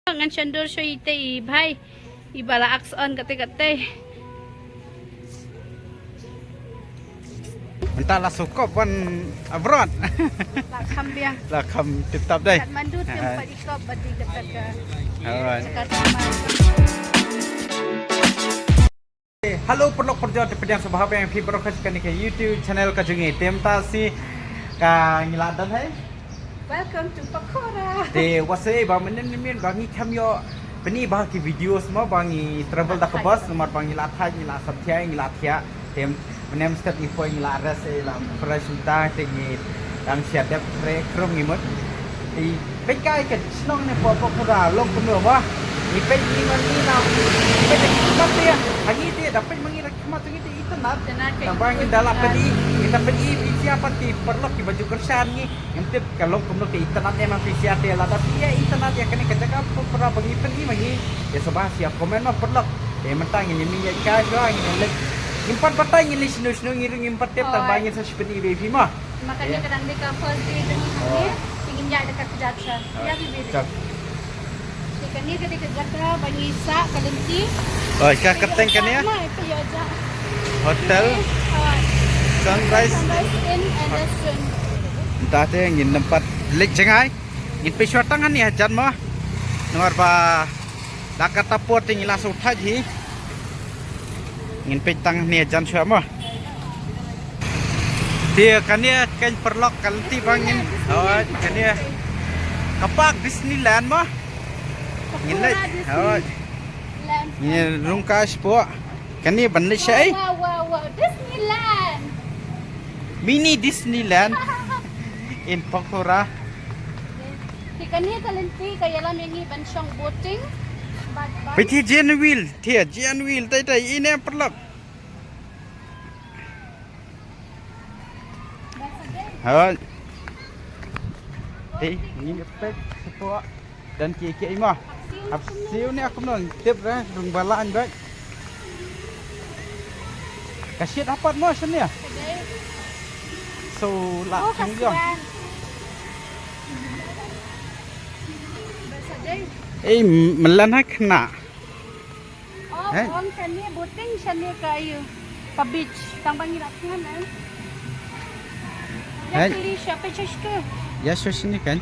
Ngan cendor siya ite Iapbeij. Ibala akson kate-kate. Entahlah sukop pun abroad. Lakam biang. Lakam tetap deh. Kathmandu tempat ikop badi kata Alright. Namar. Halo perlok perjalanan pedang sahabat yang fi berkaskan ke YouTube channel ka jungi temta si ka ngiladan hai. Welcome to Pokhara. De wasai ba menen bangi kamyo beni bah ki video semua bangi travel dak bus nomor bangi lathai ngila satya ngila thia tem menem step info ngila rase la presenta tengi dang siat dep pre krom ngimot i pekai ke snong ne Pokhara long kuno ba i pe ingon ni na pe de kimat dia hangi dia dapat mengira kimat itu itanat tambang dalam pedi kita pedi siapa ti perlu ki baju kersan ni entep kalau kuno ke itanat emang siapa dia lah tapi ya itanat ya kena kejaga pernah bagi pedi bagi ya sebab siap komen mah perlu mentang ini minyak kai doang ini lek impat patai ini sinu ngiring impat tiap tambangin seperti baby mah makanya kadang mereka first day dengan dia ingin jadi dekat kejaksaan ya bibir ikan ni ketika jatra bagi sak kalenti oh ikan keteng kan ya hotel sunrise inn and restaurant entah tu yang tempat lek cengai ngin pe tangan ni hajan mah nomor ba dakat tapur tinggi langsung thaji ngin pe tang ni hajan sua mah dia kan dia kan perlok kalenti bangin oh kan dia kapak Disneyland mah ngin lek oh ngin rungkas po kan ni ban lek sai wow Disneyland mini Disneyland in Pokhara. Ikan ni kalenti kaya lam yang iban siyang boating. Peti Jen wheel tai ini perlok. Hai. Ini pek sepok dan kiki mah. Absiu ni aku non tip dah rung balaan baik. Kasih dapat mah sini ya. So lah tunggu. Melan hai kena. Oh, orang sini boating sini kayu. Ke beach, tang bangi latihan kan. Ya pilih siapa tu? Ya sini kan.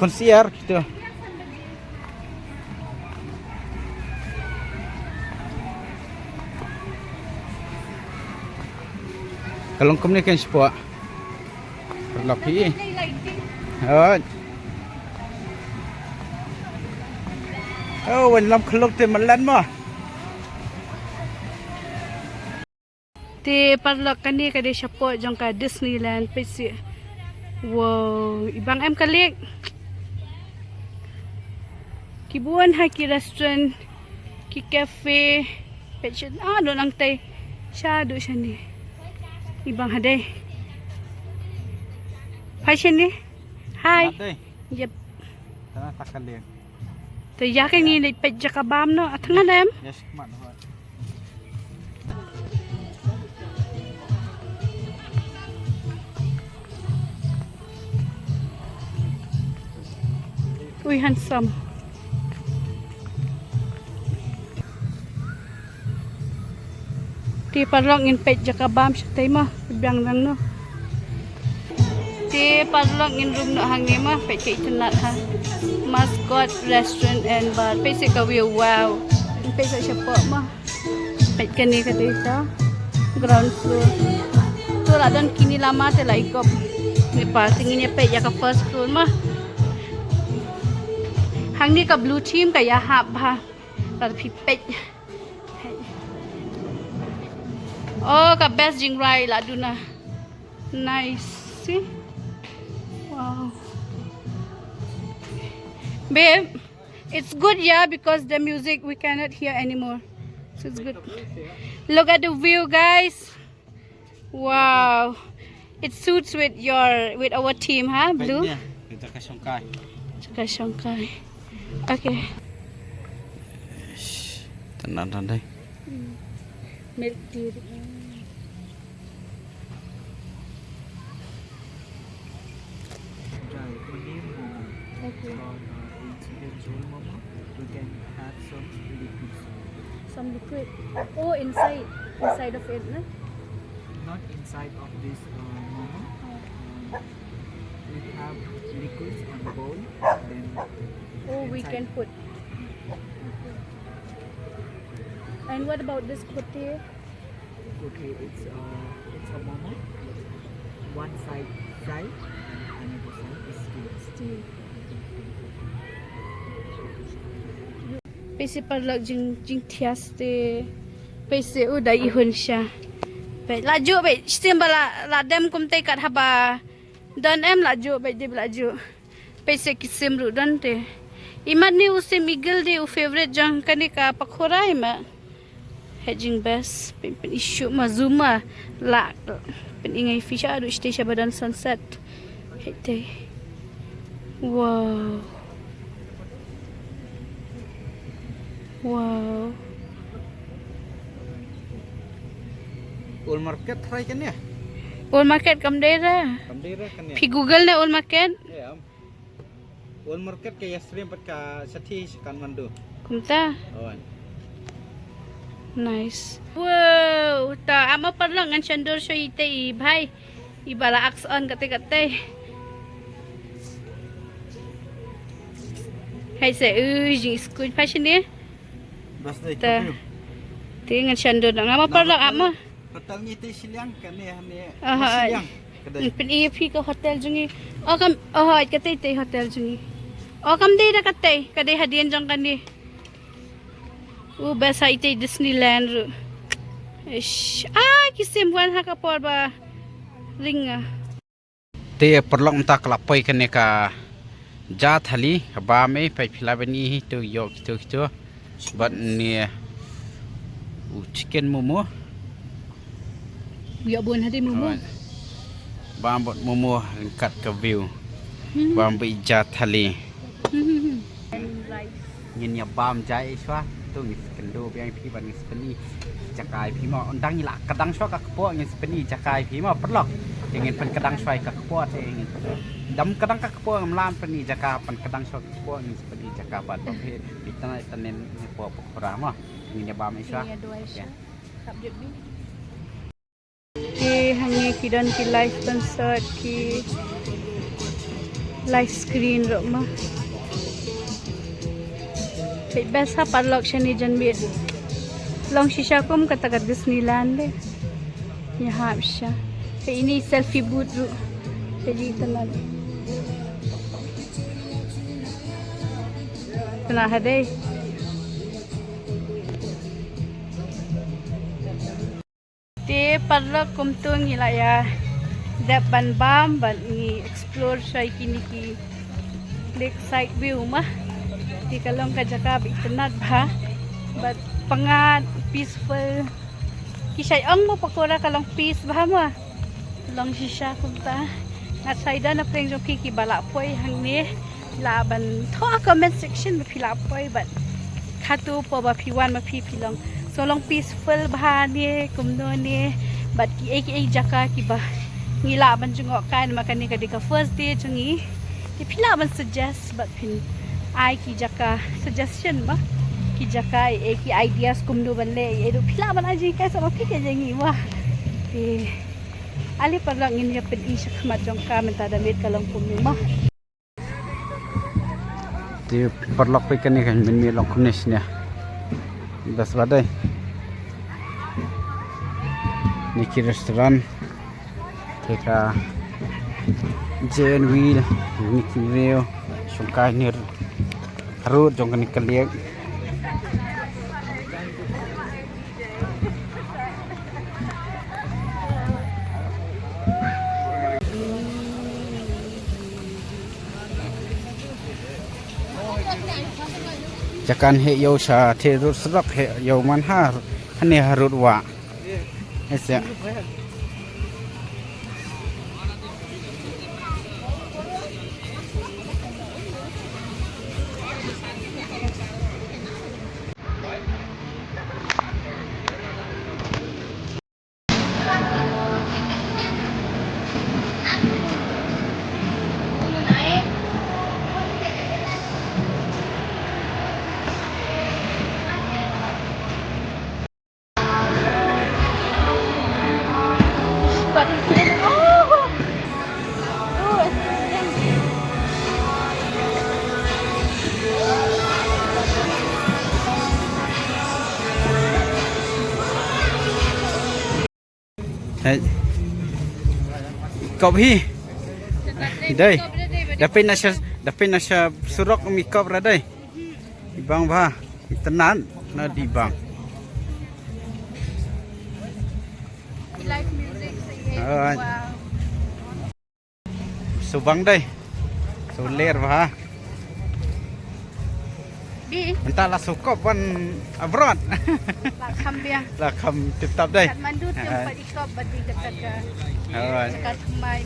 Konsiar gitu. Kalau kamu ni kan sebuah perlapi. Oh, when lam kelok te malan mah. Ti perlok kan ni kada sebuah jong ka Disneyland pesi. Wow, ibang em kalik. Kibuan hai ki restaurant, ki cafe, pecet do lang tay. Syado siya ni. Ibang haday. Hai sini. Hai. Yep. Tanah takkan dia. Tu yakin ni lepet jakabam no. Atangan em. Yes, mak. Uy, handsome. Ti parlong in pet jakabam siya tayo mo. Ibang lang no. Ti parlong in room no hangi mo. Pet kay itanat ha. Mascot restaurant and bar. Pet si kawi wow. In pet sa siya po mo. Pet kani ka dito. Ground floor. Tu lah don kini lama te lah ikop. Ni pa tingin niya pet yaka first floor mo. Hang ni ka blue team kaya hap ha. Kada pipet. Oh, ka best jingrai lah duna. Nice. See? Wow. Babe, it's good yeah because the music we cannot hear anymore. So it's good. Look at the view, guys. Wow. It suits with our team, huh? Blue. Kita kasongkai. Kasongkai. Okay. Tenang deh. Milk tea. Okay. In chicken joy mama, we can add some liquid salt. Some liquid. Oh, inside of it, no? Not inside of this mama. We have liquids on the bowl. Then Oh, we inside- can put. And what about this kote? Okay, it's a mama. One side fried and another side is steamed. Steam. Pese parlok jing tias te. Pese udah ihun sya. Baik, laju baik. Steam bala ladem kum te kat haba. Dan em laju baik dia laju. Pese kisim ru dan te. Imat ni usim igel de u favorite jang kani ka Pokhara ima. Hedging best pen isu mazuma la pen ingai fisha adu station badan sunset. Hete. Wow. Wow. Old market try kan ya? Old market kam dera. Kamdera kan ya? Pi Google na old market. Ya. Old market kayak sering pakai sati kan mandu. Kumta. Awan. Nice. Wow, ta ama parlang ngan chandor syo ite Iapbeij. Ibala akson kate-kate. Hai se jing school fashion ni. Bas dai Ta. kapiu. Ti ngan chandor ngama parlang ama. Hotel ni te siliang kan ya ni. Aha. Siliang. Kedai. Pen Iapbeij ka hotel jungi. Oh kam kate te hotel jungi. Oh kam de da kate. Kadai hadian jang kan ni. Best ite Disneyland ru. Ish. Kisim buan ha kapor ba. Ringa. Te perlok entah kelapoi kan ya ka jat hali ba me pai phila bani tu yok tu but ni chicken momo Ya buan hadi mumu. ba bot momo kat ke view ba bi jat hali ngin ya bam jai swa tu ngis kendo biang pi ban ngis pani jakai pi ma ondang ila kadang swa ka kpo ngis pani jakai pi ma perlok ingin pen kadang swai ka kpo te ingin dam kadang ka kpo ngam pani jaka pen kadang swa ka kpo ngis pani jaka bat ba phe bitana tanen ni po Pokhara ma ngin ya bam iswa ya Ki hangi kidan ki live concert ki live screen ro ma. Pek best ha parlok shani janbit. Long shisha kum kata kat Disneyland de. Ya habsha. Pe ini selfie booth ru. Jadi tenang. Tenang hadai. Te parlok kum tu ngilaya. Dap ban bam ban ni explore shai kini ki lakeside view mah. Di kalong ka jakaitenat ba. But pangat peaceful. Kisay ang mo Pokhara kalong peace ba ma. Long shisha kumta. Ngat saida na preng jong kiki bala poy hang ni laban to comment section ba pila poy but khatu po ba piwan ma pilong. So long peaceful ba ni kumno ni but ki ai jaka ki ba ngila ban jung kan makani ka di ka first day jungi. Ki pila ban suggest but pin ai ki jaka suggestion ba ki jaka ki ideas kumno balle e do pila ban aji ka sa pi ke jangi wah ti ali parlang ini pen isya khamat jong ka menta damit kalong kumno ma te perlok pe kan kan min mi long kumnes nya das badai niki restoran teka jen wheel niki reo sungkai nir harut jong kan kaliek jakan he yo sa the rut srok he yo man ha hane harut wa ese Đấy. Cọp hi. Đây. Dapin nasa surok mi cọp ra đây. Ibang ba. Tenan na di bang. Live music sa Alright. wow. So bang đây. So ler ba. Bi Entah lah sukop pun abroad. lah kambing. Lah kam tetap đây. Kat mandu tempat ikop badi dekat ke Alright. dekat mai